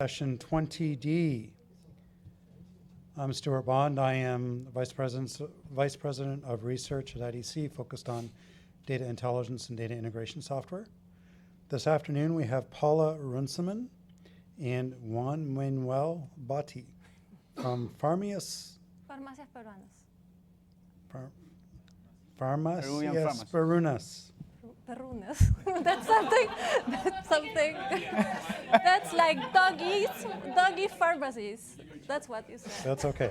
Session 20D. I'm Stuart Bond. I am Vice President of Research at IDC, focused on data intelligence and data integration software. This afternoon we have Paula Runciman and Juan Manuel Botti from Farmacias Peruanas. Farmacias Peruanas. Perunas. That's something. That's like doggy pharmacies. That's what you said. That's okay.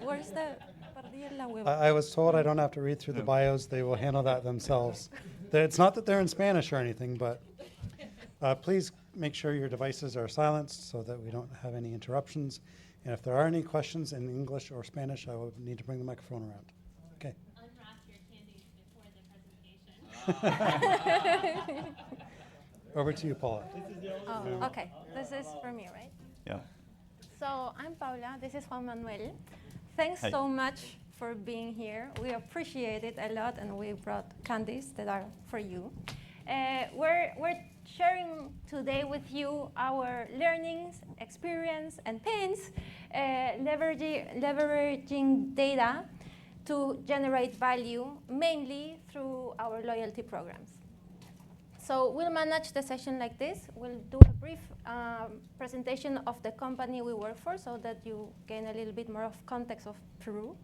Where's the perdí la hueva? I was told I don't have to read through the bios. They will handle that themselves. It's not that they're in Spanish or anything, but please make sure your devices are silenced so that we don't have any interruptions. And if there are any questions in English or Spanish, I will need to bring the microphone around. Okay. Unwrap your candies before the presentation. Over to you, Paula. Oh, okay. This is for me, right? Yeah. So I'm Paula. This is Juan Manuel. Thanks Hi. so much for being here. We appreciate it a lot, and we brought candies that are for you. We're sharing today with you our learnings, experience, and pains, leveraging data to generate value, mainly through our loyalty programs. So we'll manage the session like this. We'll do a brief presentation of the company we work for so that you gain a little bit more of context of Peru.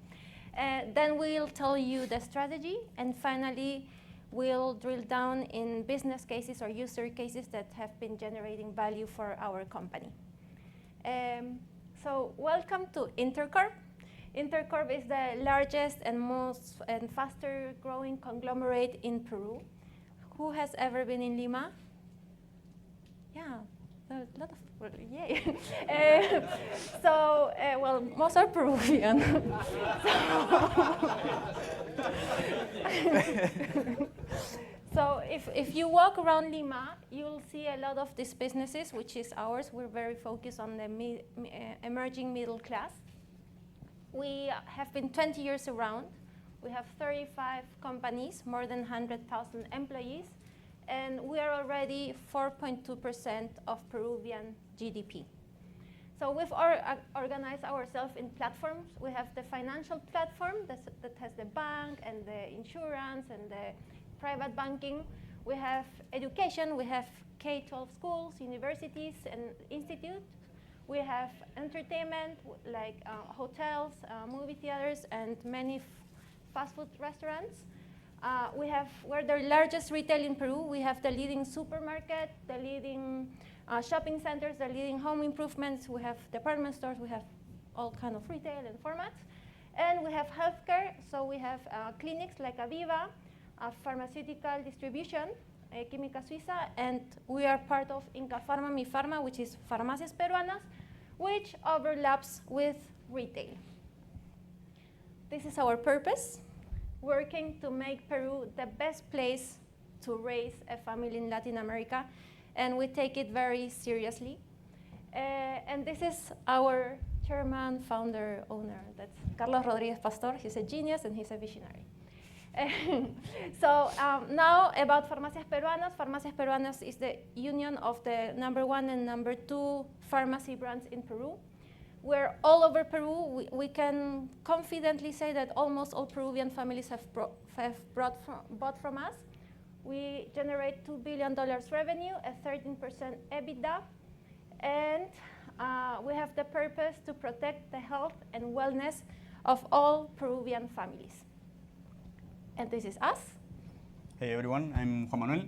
Then we'll tell you the strategy, and finally, we'll drill down in business cases or user cases that have been generating value for our company. So welcome to Intercorp. Intercorp is the largest and most and faster growing conglomerate in Peru. Who has ever been in Lima? Yeah, a lot of people, yay. Well, most are Peruvian. So if you walk around Lima, you'll see a lot of these businesses, which is ours. We're very focused on the emerging middle class. We have been 20 years around. We have 35 companies, more than 100,000 employees, and we are already 4.2% of Peruvian GDP. So we've organized ourselves in platforms. We have the financial platform that has the bank and the insurance and the private banking. We have education. We have K-12 schools, universities, and institutes. We have entertainment, like hotels, movie theaters, and many fast food restaurants. We're the largest retail in Peru. We have the leading supermarket, the leading shopping centers, the leading home improvements. We have department stores. We have all kind of retail and formats. And we have healthcare. So we have clinics like Aviva, pharmaceutical distribution, Química Suiza, and we are part of Inca Pharma, Mi Pharma, which is Farmacias Peruanas, which overlaps with retail. This is our purpose, working to make Peru the best place to raise a family in Latin America, and we take it very seriously. And this is our chairman, founder, owner. That's Carlos Rodriguez Pastor. He's a genius and he's a visionary. So now about Farmacias Peruanas. Farmacias Peruanas is the union of the #1 and #2 pharmacy brands in Peru. We're all over Peru. We can confidently say that almost all Peruvian families have bought from us. We generate $2 billion revenue, a 13% EBITDA, and we have the purpose to protect the health and wellness of all Peruvian families. And this is us. Hey everyone, I'm Juan Manuel.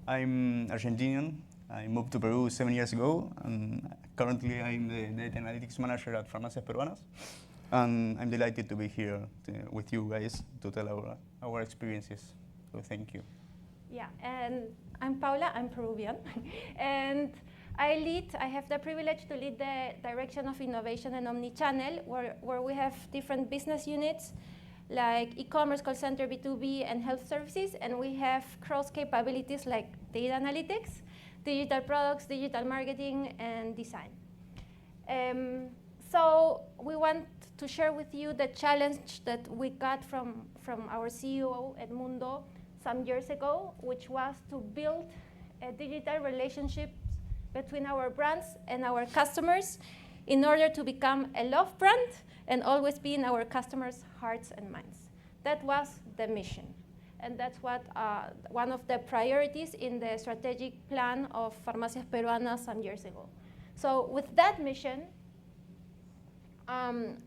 I'm Argentinian. I moved to Peru 7 years ago, and currently I'm the data analytics manager at Farmacias Peruanas. And I'm delighted to be here with you guys to tell our experiences. So thank you. Yeah, and I'm Paula. I'm Peruvian, and I have the privilege to lead the direction of innovation and omnichannel, where we have different business units, like e-commerce, call center, B2B, and health services, and we have cross capabilities like data analytics, digital products, digital marketing, and design. So we want to share with you the challenge that we got from our CEO, Edmundo, some years ago, which was to build a digital relationship between our brands and our customers in order to become a love brand and always be in our customers' hearts and minds. That was the mission. And that's what one of the priorities in the strategic plan of Farmacias Peruanas some years ago. So with that mission,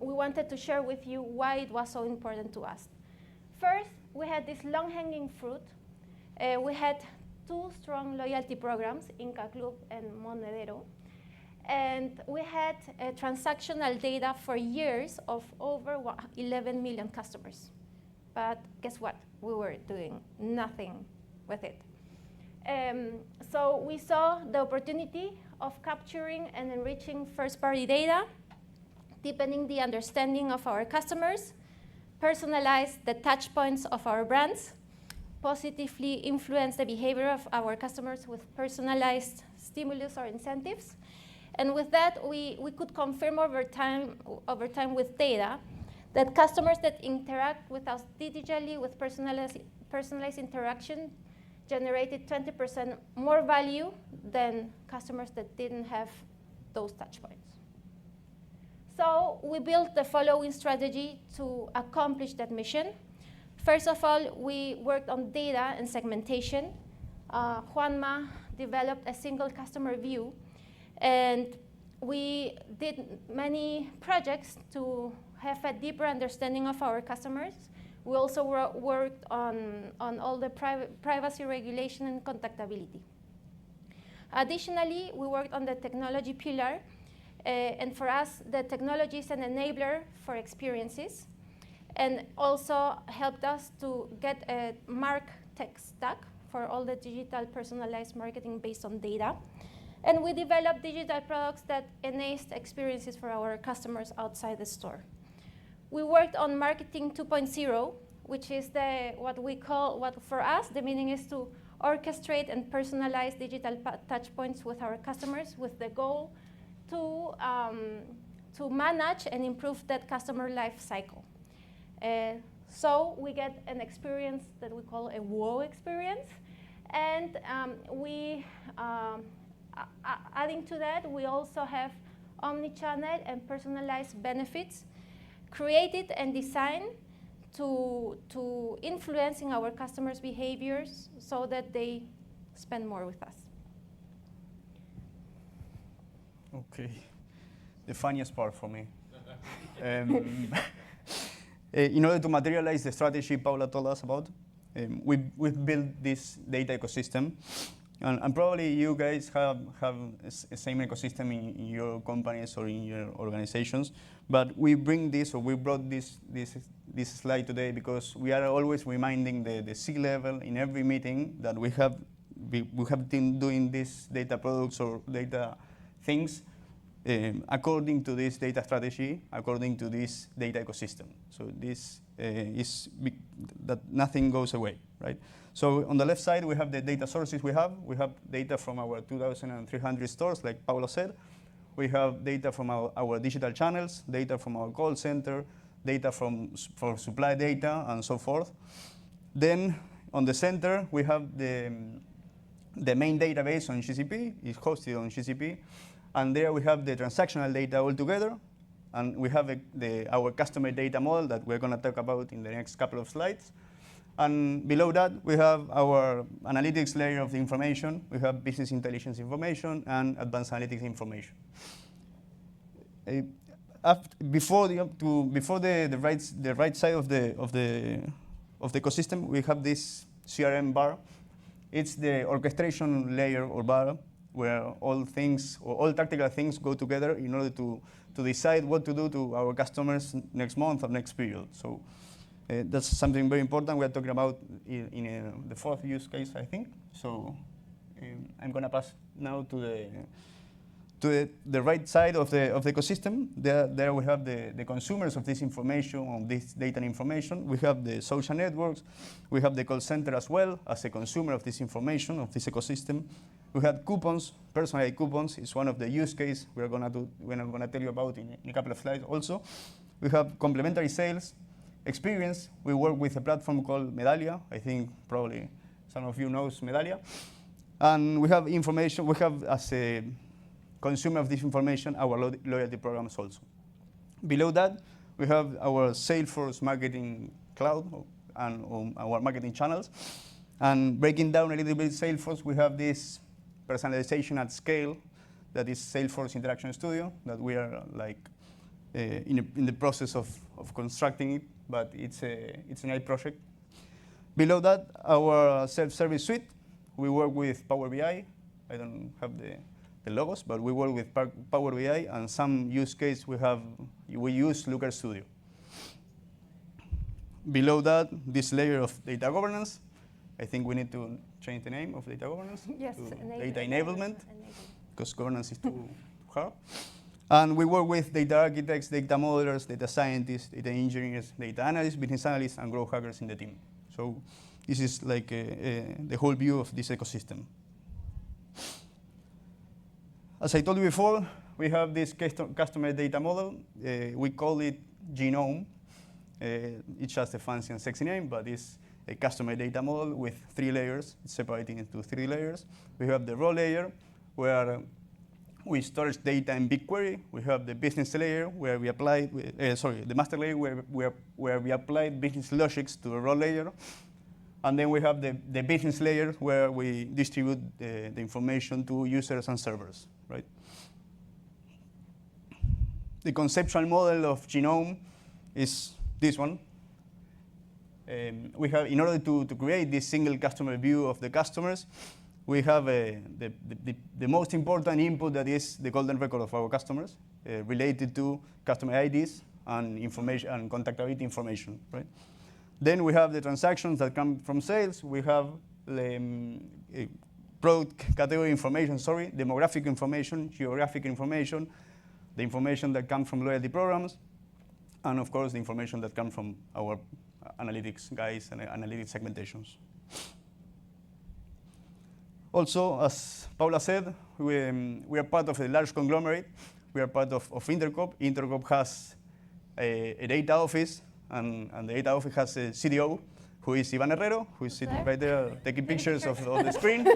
we wanted to share with you why it was so important to us. First, we had this long-hanging fruit. We had 2 strong loyalty programs, Inca Club and Monedero. And we had transactional data for years of over 11 million customers. But guess what? We were doing nothing with it. So we saw the opportunity of capturing and enriching first-party data, deepening the understanding of our customers, personalize the touch points of our brands, positively influence the behavior of our customers with personalized stimulus or incentives. And with that, we could confirm over time with data that customers that interact with us digitally with personalized interaction generated 20% more value than customers that didn't have those touch points. So we built the following strategy to accomplish that mission. First of all, we worked on data and segmentation. Juan developed a single customer view, and we did many projects to have a deeper understanding of our customers. We also worked on all the privacy regulation and contactability. Additionally, we worked on the technology pillar, and for us, the technology is an enabler for experiences, and also helped us to get a tech stack for all the digital personalized marketing based on data. And we developed digital products that enhanced experiences for our customers outside the store. We worked on marketing 2.0, which is what for us, the meaning is to orchestrate and personalize digital touch points with our customers with the goal to manage and improve that customer life cycle. So we get an experience that we call a wow experience. And adding to that, we also have omni-channel and personalized benefits created and designed to influencing our customers' behaviors so that they spend more with us. Okay, the funniest part for me. In order to materialize the strategy Paula told us about, we've built this data ecosystem. And probably you guys have the same ecosystem in your companies or in your organizations. But we bring this, or we brought this slide today because we are always reminding the C-level in every meeting that we have been doing these data products or data things according to this data strategy, according to this data ecosystem. So this is that nothing goes away, right? So on the left side, we have the data sources we have. We have data from our 2,300 stores, like Paula said. We have data from our digital channels, data from our call center, data for supply data, and so forth. Then on the center, we have the main database on GCP. It's hosted on GCP. And there we have the transactional data all together. And we have our customer data model that we're going to talk about in the next couple of slides. And below that, we have our analytics layer of the information. We have business intelligence information and advanced analytics information. Before the right side of the ecosystem, we have this CRM bar. It's the orchestration layer or bar where all things or all tactical things go together in order to decide what to do to our customers next month or next period. So that's something very important we are talking about in the fourth use case, I think. So I'm going to pass now to the right side of the ecosystem. There we have the consumers of this information, of this data and information. We have the social networks. We have the call center as well as a consumer of this information, of this ecosystem. We have coupons. Personalized coupons is one of the use cases we're going to tell you about in a couple of slides also. We have complementary sales. experience, we work with a platform called Medallia. I think probably some of you knows Medallia. And we have information, we have as a consumer of this information, our loyalty programs also. Below that, we have our Salesforce marketing cloud and our marketing channels. And breaking down a little bit Salesforce, we have this personalization at scale that is Salesforce Interaction Studio that we are like in the process of constructing it, but it's a nice project. Below that, our self-service suite, we work with Power BI. I don't have the logos, but we work with Power BI, and some use case we use Looker Studio. Below that, this layer of data governance. I think we need to change the name of data governance Yes, to data enablement, enablement. because governance is too hard. And we work with data architects, data modelers, data scientists, data engineers, data analysts, business analysts, and growth hackers in the team. So this is like the whole view of this ecosystem. As I told you before, we have this customer data model. We call it Genome. It's just a fancy and sexy name, but it's a customer data model with 3 layers. It's separated into 3 layers. We have the raw layer, where we store data in BigQuery. We have the business layer, where we apply, the master layer, where we apply business logics to the raw layer. And then we have the business layer, where we distribute the information to users and servers, right? The conceptual model of Genome is this one. We have, in order to create this single customer view of the customers, we have the most important input, that is the golden record of our customers, related to customer IDs and information and contactability information, right? Then we have the transactions that come from sales. We have product category information, demographic information, geographic information, the information that comes from loyalty programs, and of course the information that comes from our analytics guys and analytics segmentations. Also, as Paula said, we are part of a large conglomerate. We are part of Intercop. Intercop has a data office, and the data office has a CDO, who is Ivan Herrero, who is sitting right there taking pictures of the screen.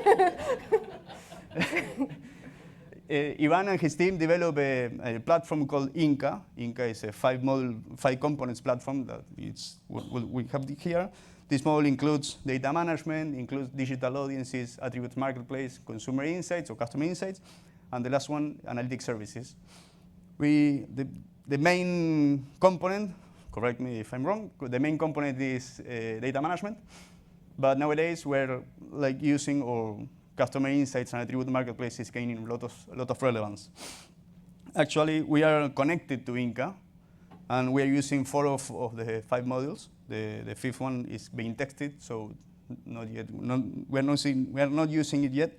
Ivan and his team developed a platform called Inca. Inca is a 5 components platform that we have here. This model includes data management, includes digital audiences, attributes marketplace, consumer insights or customer insights, and the last one, analytic services. The main component, correct me if I'm wrong, the main component is data management, but nowadays we're like using or customer insights and attribute marketplace is gaining a lot of relevance. Actually, we are connected to Inca, and we are using 4 of the 5 modules. The 5th one is being tested, so not yet. We are not using it yet.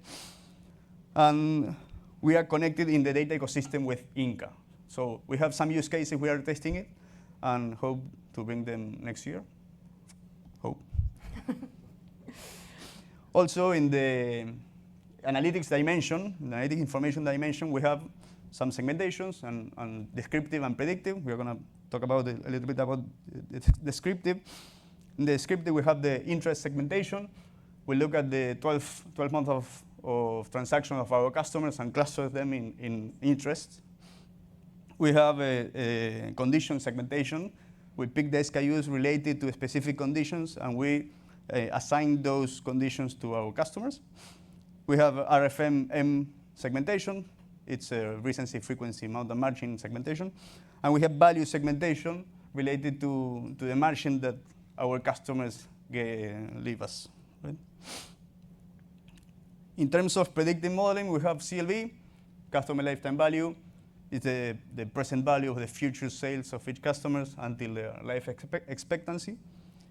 And we are connected in the data ecosystem with Inca. So we have some use cases, we are testing it, and hope to bring them next year. Hope. Also, in the analytics dimension, the analytic information dimension, we have some segmentations and descriptive and predictive. We're going to talk about a little bit about the descriptive. In the descriptive, we have the interest segmentation. We look at the 12 months of transaction of our customers and cluster them in interests. We have a condition segmentation. We pick the SKUs related to specific conditions, and we assign those conditions to our customers. We have RFM segmentation. It's a recency, frequency, amount, and margin segmentation. And we have value segmentation related to the margin that our customers leave us. Right? In terms of predictive modeling, we have CLV, customer lifetime value. It's the present value of the future sales of each customer until their life expectancy.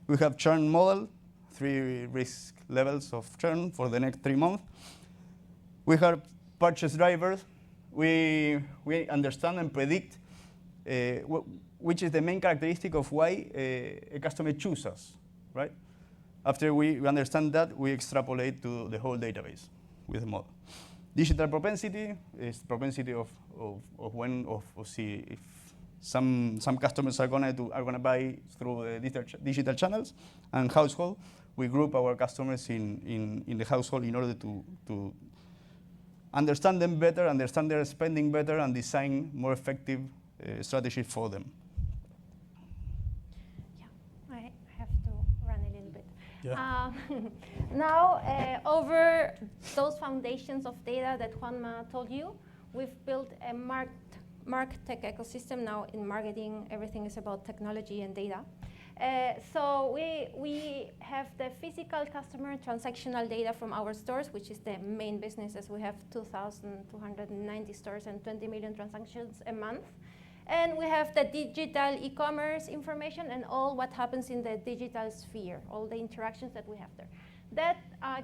We have churn model, 3 risk levels of churn for the next 3 months. We have purchase drivers. We understand and predict which is the main characteristic of why a customer chooses us, right? After we understand that, we extrapolate to the whole database with the model. Digital propensity is propensity of see if Some customers are gonna buy through the digital channels, and household, we group our customers in the household in order to understand them better, understand their spending better, and design more effective strategies for them. Yeah, I have to run a little bit. Yeah. Now, over those foundations of data that Juanma told you, we've built a MarTech ecosystem. Now in marketing, everything is about technology and data. So we have the physical customer transactional data from our stores, which is the main business, as we have 2,290 stores and 20 million transactions a month. And we have the digital e-commerce information and all what happens in the digital sphere, all the interactions that we have there. That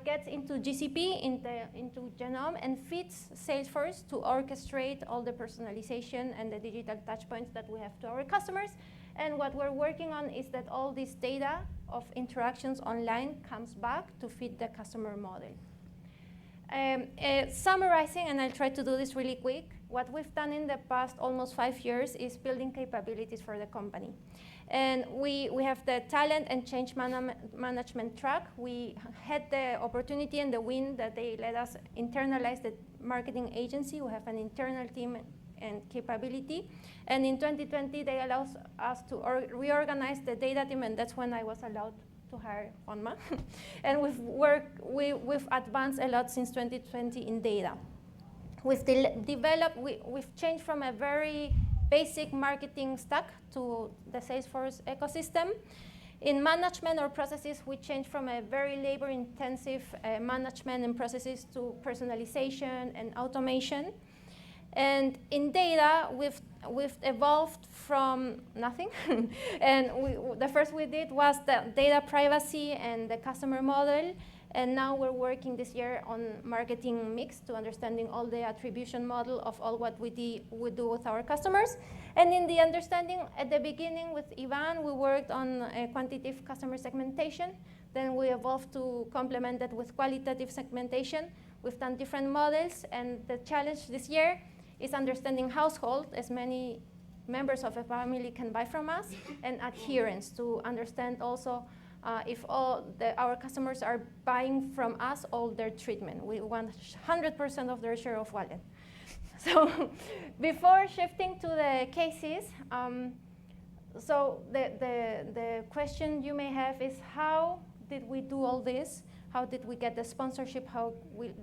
gets into GCP, into Genome, and feeds Salesforce to orchestrate all the personalization and the digital touchpoints that we have to our customers. And what we're working on is that all this data of interactions online comes back to feed the customer model. Summarizing, and I'll try to do this really quick, what we've done in the past almost 5 years is building capabilities for the company. And we have the talent and change management track. We had the opportunity and the win that they let us internalize the marketing agency. We have an internal team and capability. And in 2020, they allowed us to reorganize the data team, and that's when I was allowed to hire Juanma. And we've advanced a lot since 2020 in data. We've changed from a very basic marketing stack to the Salesforce ecosystem. In management or processes, we changed from a very labor-intensive management and processes to personalization and automation. And in data, we've evolved from nothing. And the first we did was the data privacy and the customer model. And now we're working this year on marketing mix to understanding all the attribution model of all what we do with our customers. And in the understanding, at the beginning with Ivan, we worked on quantitative customer segmentation. Then we evolved to complement that with qualitative segmentation. We've done different models, and the challenge this year is understanding household, as many members of a family can buy from us, and adherence to understand also if our customers are buying from us all their treatment. We want 100% of their share of wallet. So before shifting to the cases, so the question you may have is, how did we do all this? How did we get the sponsorship? How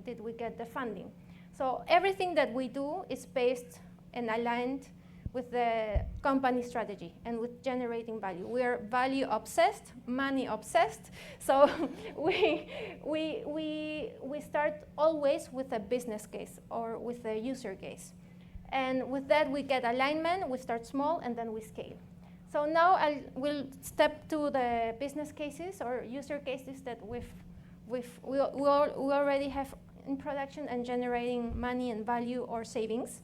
did we get the funding? So everything that we do is based and aligned with the company strategy and with generating value. We are value obsessed, money obsessed. So we start always with a business case or with a user case. And with that, we get alignment. We start small, and then we scale. So now we'll step to the business cases or user cases that we already have in production and generating money and value or savings.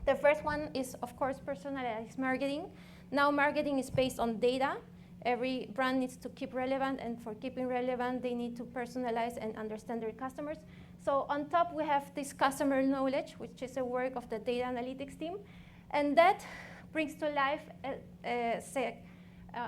The first one is, of course, personalized marketing. Now marketing is based on data. Every brand needs to keep relevant, and for keeping relevant, they need to personalize and understand their customers. So on top, we have this customer knowledge, which is a work of the data analytics team. And that brings to life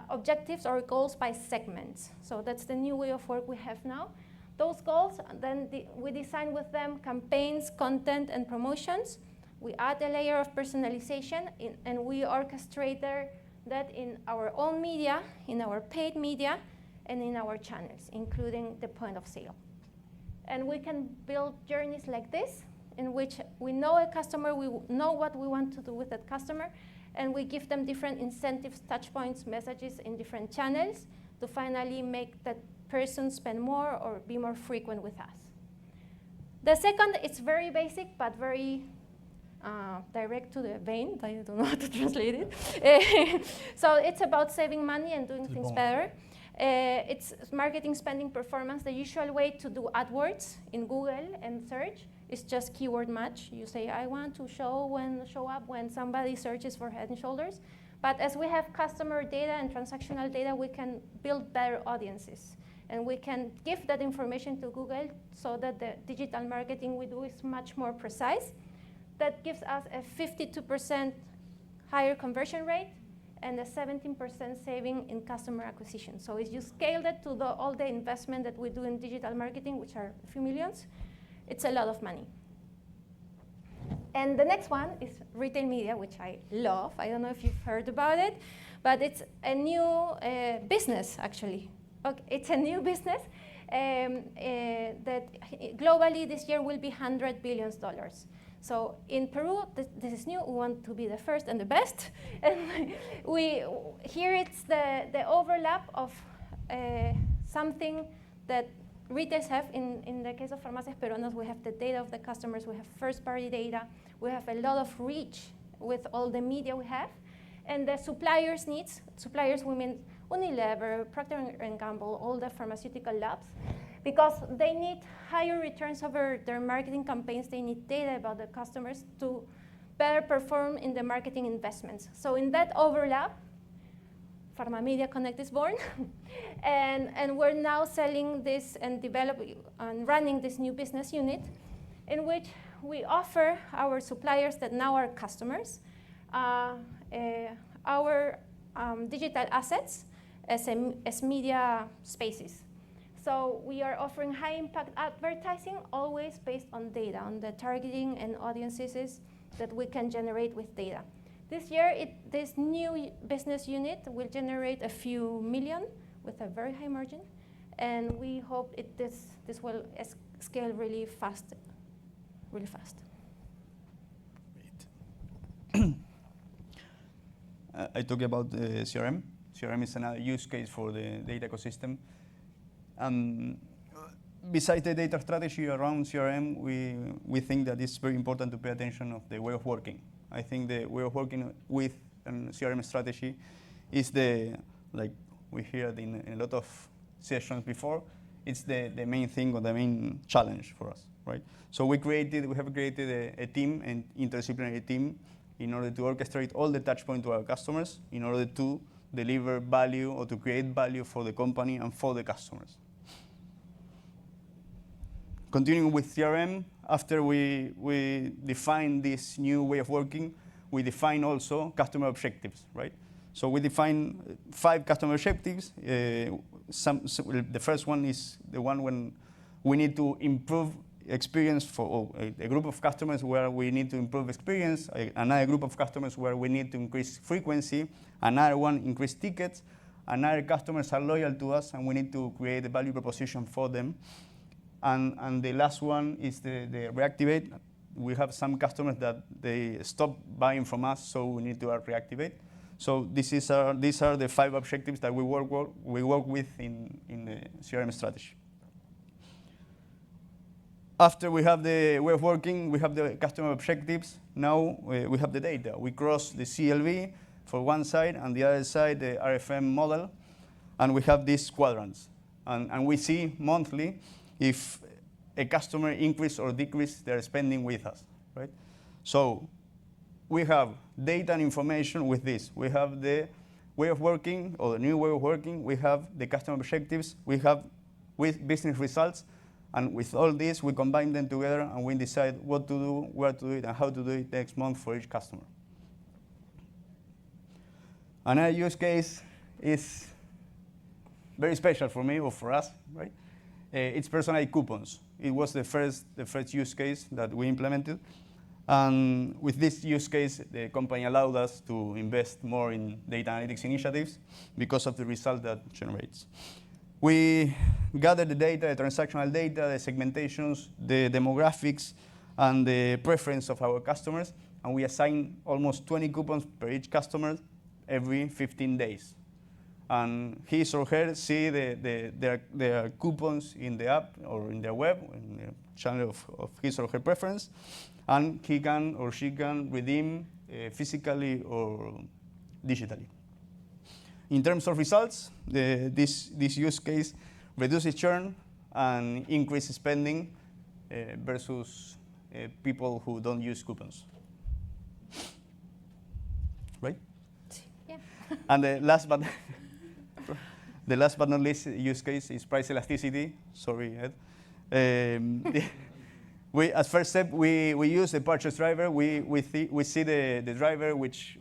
objectives or goals by segments. So that's the new way of work we have now. Those goals, then we design with them campaigns, content, and promotions. We add a layer of personalization, and we orchestrate that in our own media, in our paid media, and in our channels, including the point of sale. And we can build journeys like this, in which we know a customer, we know what we want to do with that customer, and we give them different incentives, touch points, messages in different channels to finally make that person spend more or be more frequent with us. The second, it's very basic, but very direct to the vein. I don't know how to translate it. So it's about saving money and doing things better. It's marketing spending performance. The usual way to do AdWords in Google and search is just keyword match. You say, I want to show up when somebody searches for Head and Shoulders. But as we have customer data and transactional data, we can build better audiences. And we can give that information to Google so that the digital marketing we do is much more precise. That gives us a 52% higher conversion rate, and a 17% saving in customer acquisition. So if you scale that to all the investment that we do in digital marketing, which are a few millions, it's a lot of money. And the next one is retail media, which I love. I don't know if you've heard about it, but it's a new business, actually. Okay, it's a new business that globally this year will be $100 billion. So in Peru, this is new. We want to be the first and the best. And here it's the overlap of something that retailers have. In the case of Farmacias Peruanas, we have the data of the customers. We have first-party data. We have a lot of reach with all the media we have. And the suppliers' needs, suppliers, we mean Unilever, Procter & Gamble, all the pharmaceutical labs, because they need higher returns over their marketing campaigns. They need data about the customers to better perform in the marketing investments. So in that overlap, Pharma Media Connect is born. and we're now selling this and developing and running this new business unit in which we offer our suppliers that now are customers our digital assets as media spaces. So we are offering high-impact advertising, always based on data, on the targeting and audiences that we can generate with data. This year, this new business unit will generate a few million with a very high margin, and we hope this will scale really fast, really fast. I talk about the CRM. CRM is another use case for the data ecosystem. Besides the data strategy around CRM, we think that it's very important to pay attention of the way of working. I think the way of working with a CRM strategy is like we heard in a lot of sessions before, it's the main thing or the main challenge for us, right? So we have created a team, an interdisciplinary team, in order to orchestrate all the touch points to our customers, in order to deliver value or to create value for the company and for the customers. Continuing with CRM, after we define this new way of working, we define also customer objectives, right? So we define 5 customer objectives. The first one is the one when we need to improve experience for a group of customers where we need to improve experience, another group of customers where we need to increase frequency, another one increase tickets, another customers are loyal to us and we need to create a value proposition for them. And the last one is the reactivate. We have some customers that they stop buying from us, so we need to reactivate. So these are the 5 objectives that we work with in the CRM strategy. After we have the way of working, we have the customer objectives. Now we have the data. We cross the CLV for one side and the other side the RFM model, and we have these quadrants. And we see monthly if a customer increase or decrease their spending with us, right? So we have data and information with this. We have the way of working or the new way of working. We have the customer objectives. We have with business results. And with all this, we combine them together and we decide what to do, where to do it, and how to do it next month for each customer. Another use case is very special for me or for us, right? It's personalized coupons. It was the first use case that we implemented. And with this use case, the company allowed us to invest more in data analytics initiatives because of the result that it generates. We gather the data, the transactional data, the segmentations, the demographics, and the preference of our customers, and we assign almost 20 coupons per each customer every 15 days. And his or her see their coupons in the app or in their web, in the channel of his or her preference, and he can or she can redeem physically or digitally. In terms of results, this use case reduces churn and increases spending versus people who don't use coupons. Right? Yeah. And the last but not least use case is price elasticity. Sorry, Ed. As first step, we use the purchase driver. We see the driver which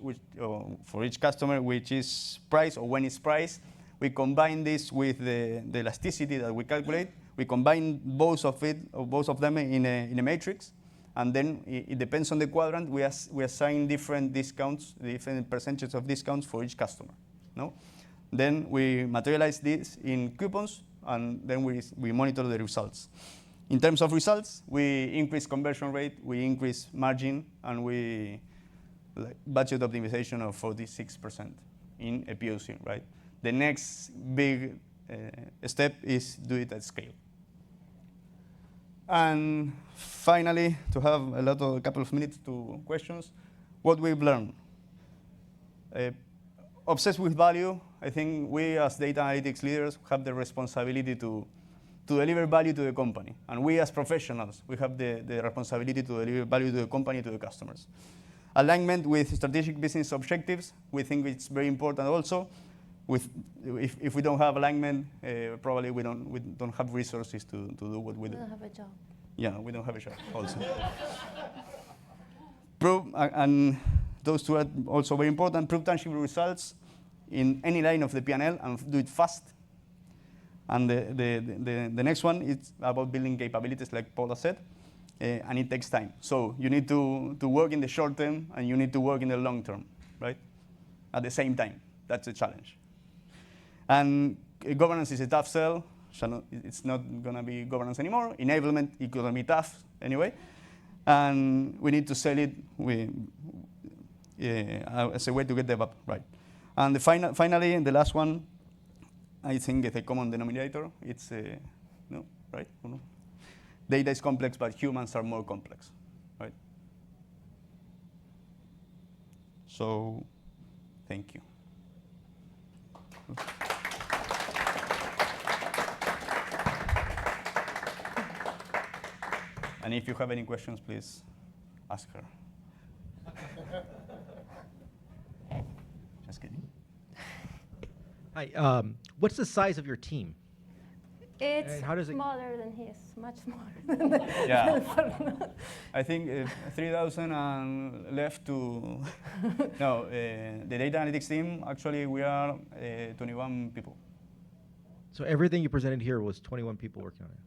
for each customer, which is price or when it's priced. We combine this with the elasticity that we calculate. We combine both of them in a matrix, and then it depends on the quadrant. We assign different discounts, different percentages of discounts for each customer. No, then we materialize this in coupons, and then we monitor the results. In terms of results, we increase conversion rate, we increase margin, and we budget optimization of 46% in a POC, right? The next big step is do it at scale. And finally, to have a couple of minutes to questions, what we've learned. Obsessed with value, I think we as data analytics leaders have the responsibility to deliver value to the company. And we as professionals, we have the responsibility to deliver value to the company, to the customers. Alignment with strategic business objectives, we think it's very important also. If we don't have alignment, probably we don't have resources to do what we do. We don't have a job. Yeah, we don't have a job also. Prove, and those two are also very important, prove tangible results in any line of the P&L and do it fast. And the next one is about building capabilities, like Paula said, and it takes time. So you need to work in the short term, and you need to work in the long term, right? At the same time. That's a challenge. And governance is a tough sell. So it's not going to be governance anymore. Enablement, it's going to be tough anyway. And we need to sell it as a way to get the VAP right. And finally, the last one, I think it's a common denominator. It's no, right? No. Data is complex, but humans are more complex, right? So, thank you. And if you have any questions, please ask her. Just kidding. Hi. What's the size of your team? It's And how does it- smaller than his, much smaller than the Yeah. I think 3,000 and left to. No, the data analytics team, actually, we are 21 people. So everything you presented here was 21 people working on it.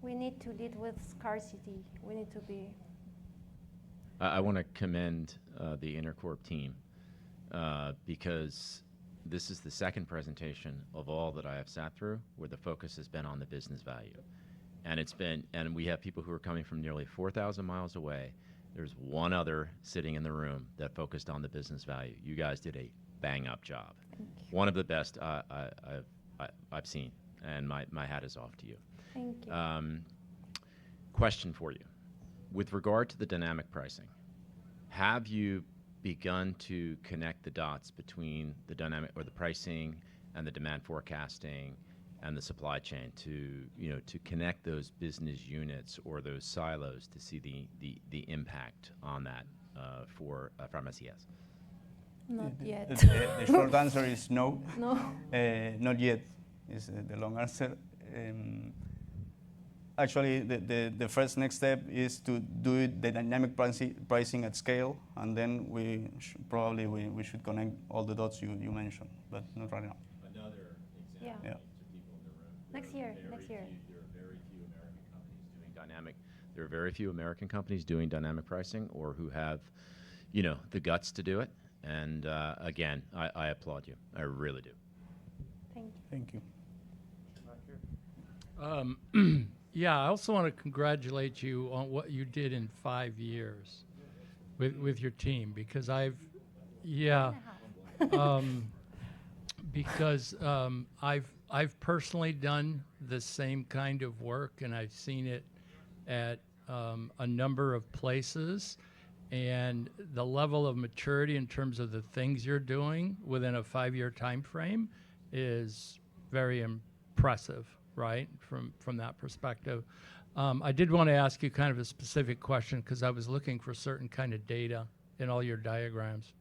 We need to lead with scarcity. We need to be. I want to commend the Intercorp team because this is the second presentation of all that I have sat through where the focus has been on the business value. And we have people who are coming from nearly 4,000 miles away. There's one other sitting in the room that focused on the business value. You guys did a bang-up job. Thank you. One of the best I've seen, and my hat is off to you. Thank you. Question for you. With regard to the dynamic pricing, have you begun to connect the dots between the dynamic or the pricing and the demand forecasting and the supply chain to connect those business units or those silos to see the impact on that for Farmacias? Not yet. The short answer is no. No. Not yet is the long answer. Actually, the first next step is to do the dynamic pricing at scale, and then we should connect all the dots you mentioned, but not right now. Another example Yeah. Yeah. to people in the room. Next year. Next year. There are very few American companies doing dynamic. There are very few American companies doing dynamic pricing or who have, the guts to do it. And again, I applaud you. I really do. Thank you. Thank you. Yeah, I also want to congratulate you on what you did in 5 years with your team because I've personally done the same kind of work and I've seen it at a number of places, and the level of maturity in terms of the things you're doing within a 5-year time frame is very impressive. Right, from that perspective. I did want to ask you kind of a specific question because I was looking for certain kind of data in all your diagrams.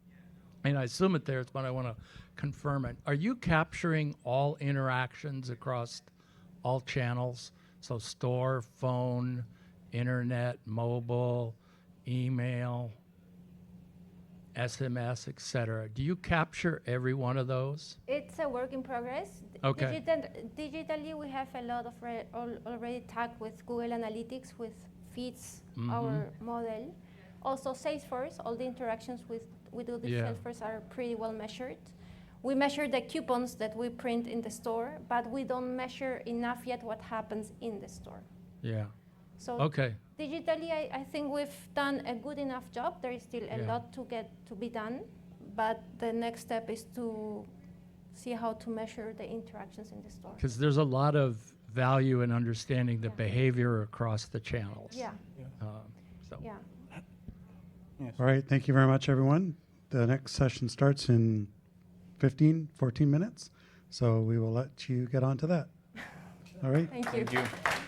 And I assume it there, but I want to confirm it. Are you capturing all interactions across all channels? So store, phone, internet, mobile, email, SMS, etc. Do you capture every one of those? It's a work in progress. Okay. Digitally, we have a lot of already tagged with Google Analytics, with feeds, Mm-hmm. our model. Also, Salesforce, all the interactions we do with Yeah. Salesforce are pretty well measured. We measure the coupons that we print in the store, but we don't measure enough yet what happens in the store. Yeah. So Okay. digitally, I think we've done a good enough job. There is still a Yeah. lot to be done, but the next step is to see how to measure the interactions in the store. Because there's a lot of value in understanding the Yeah. behavior across the channels. Yeah, So. yeah. Yes. All right, thank you very much, everyone. The next session starts in 14 minutes, so we will let you get on to that. All right. Thank you. Thank you.